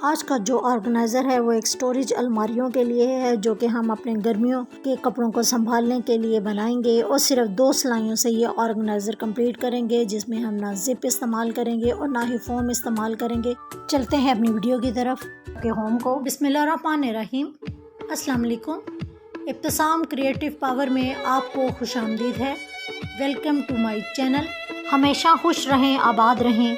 आज का जो ऑर्गेनाइज़र है वो एक स्टोरेज अलमारियों के लिए है, जो कि हम अपने गर्मियों के कपड़ों को संभालने के लिए बनाएंगे और सिर्फ 2 सिलाइयों से ये ऑर्गेनाइज़र कंप्लीट करेंगे, जिसमें हम ना जिप इस्तेमाल करेंगे और ना ही फोम इस्तेमाल करेंगे। चलते हैं अपनी वीडियो की तरफ के होम को। बिस्मिल्लाहिर्रहमानिर्रहीम, अस्सलाम वालेकुम। इब्तिसाम क्रिएटिव पावर में आपको खुशामदीद है। Welcome to my channel. हमेशा खुश रहें, आबाद रहें।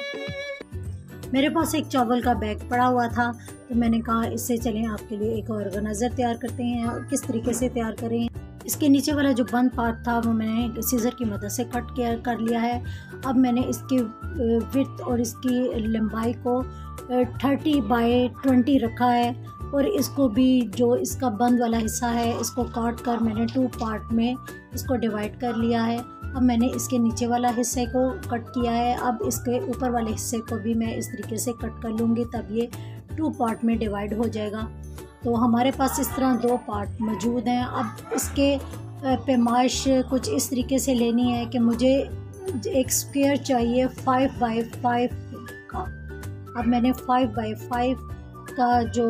मेरे पास एक चावल का बैग पड़ा हुआ था, तो मैंने कहा इससे चलें आपके लिए एक ऑर्गेनाइज़र तैयार करते हैं और किस तरीके से तैयार करें। इसके नीचे वाला जो बंद पार्ट था वो मैंने सीज़र की मदद से कट कर लिया है। अब मैंने इसकी विड्थ और इसकी लंबाई को 30x20 रखा है और इसको भी जो इसका बंद वाला हिस्सा है इसको काट कर मैंने 2 पार्ट में इसको डिवाइड कर लिया है। अब मैंने इसके नीचे वाला हिस्से को कट किया है। अब इसके ऊपर वाले हिस्से को भी मैं इस तरीके से कट कर लूँगी, तब ये 2 पार्ट में डिवाइड हो जाएगा। तो हमारे पास इस तरह 2 पार्ट मौजूद हैं। अब इसके पैमाइश कुछ इस तरीके से लेनी है कि मुझे एक स्क्वायर चाहिए 5x5 का। अब मैंने 5x5 का जो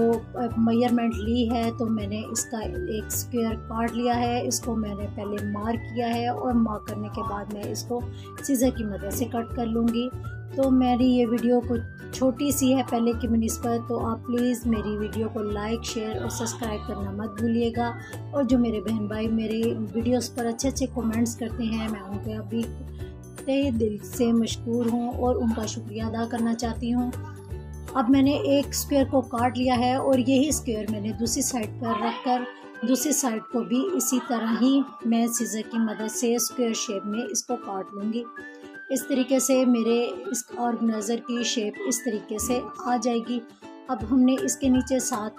मेजरमेंट ली है, तो मैंने इसका एक स्क्वायर काट लिया है। इसको मैंने पहले मार्क किया है और मार्क करने के बाद मैं इसको सीज़र की मदद से कट कर लूँगी। तो मेरी ये वीडियो कुछ छोटी सी है पहले की निस्बत, तो आप प्लीज़ मेरी वीडियो को लाइक, शेयर और सब्सक्राइब करना मत भूलिएगा। और जो मेरे बहन भाई मेरे वीडियोस पर अच्छे अच्छे कमेंट्स करते हैं, मैं उनके अभी तहे दिल से मशकूर हूँ और उनका शुक्रिया अदा करना चाहती हूँ। अब मैंने एक स्क्वायर को काट लिया है और यही स्क्वायर मैंने दूसरी साइड पर रखकर दूसरी साइड को भी इसी तरह ही मैं सीज़र की मदद से स्क्वायर शेप में इसको काट लूँगी। इस तरीके से मेरे इस ऑर्गेनाइज़र की शेप इस तरीके से आ जाएगी। अब हमने इसके नीचे 7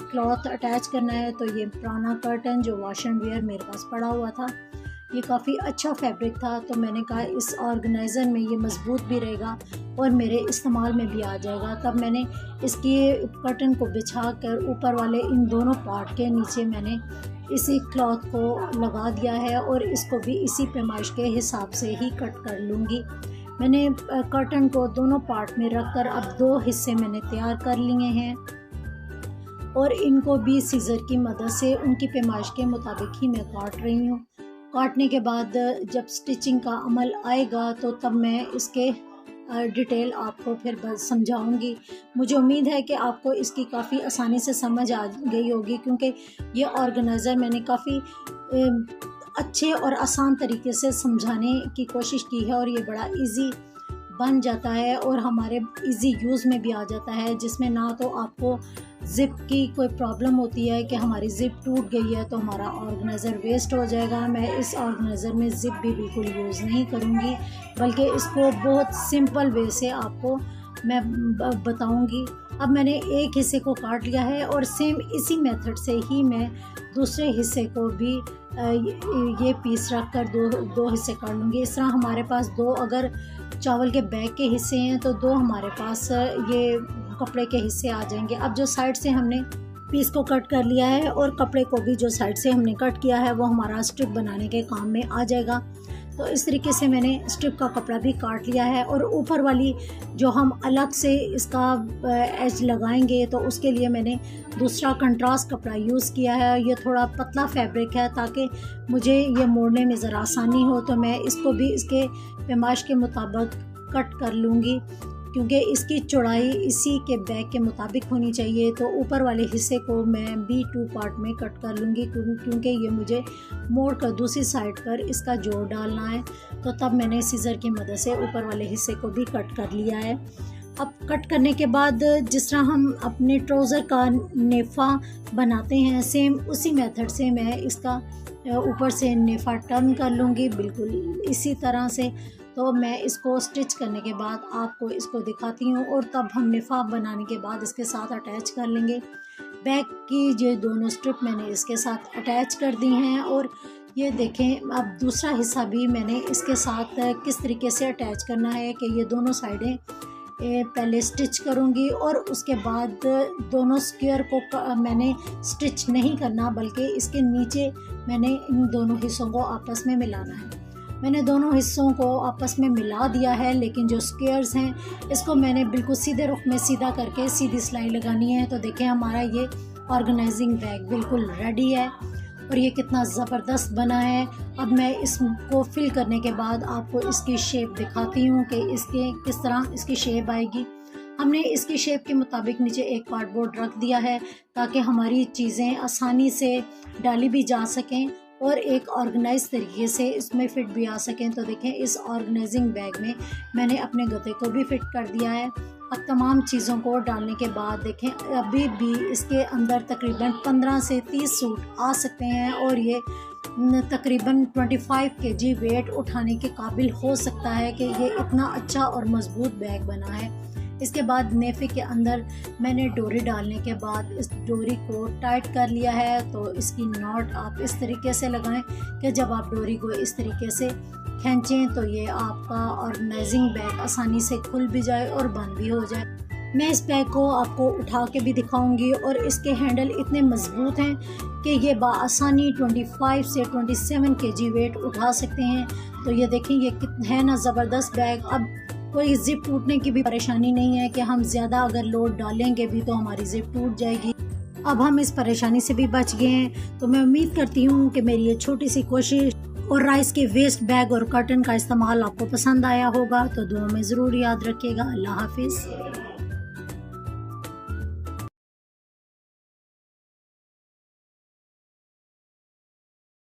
क्लॉथ अटैच करना है। तो ये पुराना कर्टन जो वॉश एंड वेयर मेरे पास पड़ा हुआ था, ये काफ़ी अच्छा फैब्रिक था, तो मैंने कहा इस ऑर्गेनाइज़र में ये मज़बूत भी रहेगा और मेरे इस्तेमाल में भी आ जाएगा। तब मैंने इसकी कर्टन को बिछा कर ऊपर वाले इन दोनों पार्ट के नीचे मैंने इसी क्लॉथ को लगा दिया है और इसको भी इसी पैमाइश के हिसाब से ही कट कर लूँगी। मैंने कर्टन को दोनों पार्ट में रख कर अब 2 हिस्से मैंने तैयार कर लिए हैं और इनको भी सीज़र की मदद से उनकी पैमाइश के मुताबिक ही मैं काट रही हूँ। काटने के बाद जब स्टिचिंग का अमल आएगा तो तब मैं इसके डिटेल आपको फिर समझाऊंगी। मुझे उम्मीद है कि आपको इसकी काफ़ी आसानी से समझ आ गई होगी, क्योंकि ये ऑर्गेनाइज़र मैंने काफ़ी अच्छे और आसान तरीके से समझाने की कोशिश की है और ये बड़ा इजी बन जाता है और हमारे इजी यूज़ में भी आ जाता है, जिसमें ना तो आपको ज़िप की कोई प्रॉब्लम होती है कि हमारी ज़िप टूट गई है तो हमारा ऑर्गेनाइज़र वेस्ट हो जाएगा। मैं इस ऑर्गेनाइज़र में ज़िप भी बिल्कुल यूज़ नहीं करूँगी, बल्कि इसको बहुत सिंपल वे से आपको मैं बताऊँगी। अब मैंने एक हिस्से को काट लिया है और सेम इसी मेथड से ही मैं दूसरे हिस्से को भी ये पीस रख कर दो हिस्से काट लूँगी। इस तरह हमारे पास 2 अगर चावल के बैग के हिस्से हैं तो 2 हमारे पास ये कपड़े के हिस्से आ जाएंगे। अब जो साइड से हमने पीस को कट कर लिया है और कपड़े को भी जो साइड से हमने कट किया है वो हमारा स्ट्रिप बनाने के काम में आ जाएगा। तो इस तरीके से मैंने स्ट्रिप का कपड़ा भी काट लिया है और ऊपर वाली जो हम अलग से इसका एज लगाएंगे तो उसके लिए मैंने दूसरा कंट्रास्ट कपड़ा यूज़ किया है। ये थोड़ा पतला फैब्रिक है ताकि मुझे ये मोड़ने में ज़रा आसानी हो, तो मैं इसको भी इसके पैमाइश के मुताबिक कट कर लूँगी, क्योंकि इसकी चौड़ाई इसी के बैग के मुताबिक होनी चाहिए। तो ऊपर वाले हिस्से को मैं भी 2 पार्ट में कट कर लूँगी, क्योंकि ये मुझे मोड़ कर दूसरी साइड पर इसका जोड़ डालना है। तो तब मैंने सीज़र की मदद से ऊपर वाले हिस्से को भी कट कर लिया है। अब कट करने के बाद जिस तरह हम अपने ट्राउज़र का नेफ़ा बनाते हैं, सेम उसी मेथड से मैं इसका ऊपर से नेफ़ा टर्न कर लूँगी, बिल्कुल इसी तरह से। तो मैं इसको स्टिच करने के बाद आपको इसको दिखाती हूँ और तब हम नेफ़ा बनाने के बाद इसके साथ अटैच कर लेंगे। बैक की जो दोनों स्ट्रिप मैंने इसके साथ अटैच कर दी हैं और ये देखें अब दूसरा हिस्सा भी मैंने इसके साथ किस तरीके से अटैच करना है कि ये दोनों साइडें पहले स्टिच करूँगी और उसके बाद दोनों स्क्वायर को मैंने स्टिच नहीं करना, बल्कि इसके नीचे मैंने इन दोनों हिस्सों को आपस में मिलाना है। मैंने दोनों हिस्सों को आपस में मिला दिया है, लेकिन जो स्क्वायर्स हैं इसको मैंने बिल्कुल सीधे रुख में सीधा करके सीधी सिलाई लगानी है। तो देखें हमारा ये ऑर्गेनाइजिंग बैग बिल्कुल रेडी है और ये कितना ज़बरदस्त बना है। अब मैं इसको फिल करने के बाद आपको इसकी शेप दिखाती हूँ कि इसके किस तरह इसकी शेप आएगी। हमने इसकी शेप के मुताबिक नीचे एक कार्डबोर्ड रख दिया है ताकि हमारी चीज़ें आसानी से डाली भी जा सकें और एक ऑर्गेनाइज तरीके से इसमें फ़िट भी आ सकें। तो देखें इस ऑर्गेनाइजिंग बैग में मैंने अपने गते को भी फ़िट कर दिया है। अब तमाम चीज़ों को डालने के बाद देखें अभी भी इसके अंदर तकरीबन 15 से 30 सूट आ सकते हैं और ये तकरीबन 25 kg वेट उठाने के काबिल हो सकता है कि ये इतना अच्छा और मज़बूत बैग बना है। इसके बाद नेफे के अंदर मैंने डोरी डालने के बाद इस डोरी को टाइट कर लिया है। तो इसकी नॉट आप इस तरीके से लगाएं कि जब आप डोरी को इस तरीके से खींचें तो ये आपका ऑर्गेनाइजिंग बैग आसानी से खुल भी जाए और बंद भी हो जाए। मैं इस बैग को आपको उठा के भी दिखाऊंगी और इसके हैंडल इतने मज़बूत हैं कि ये बाआसानी 25 से 27 kg वेट उठा सकते हैं। तो ये देखें ये कितना है ना ज़बरदस्त बैग। अब कोई ज़िप टूटने की भी परेशानी नहीं है कि हम ज़्यादा अगर लोड डालेंगे भी तो हमारी ज़िप टूट जाएगी। अब हम इस परेशानी से भी बच गए हैं। तो मैं उम्मीद करती हूँ कि मेरी ये छोटी सी कोशिश और राइस के वेस्ट बैग और कर्टन का इस्तेमाल आपको पसंद आया होगा। तो दुआ में ज़रूर याद रखिएगा। अल्लाह हाफिज़।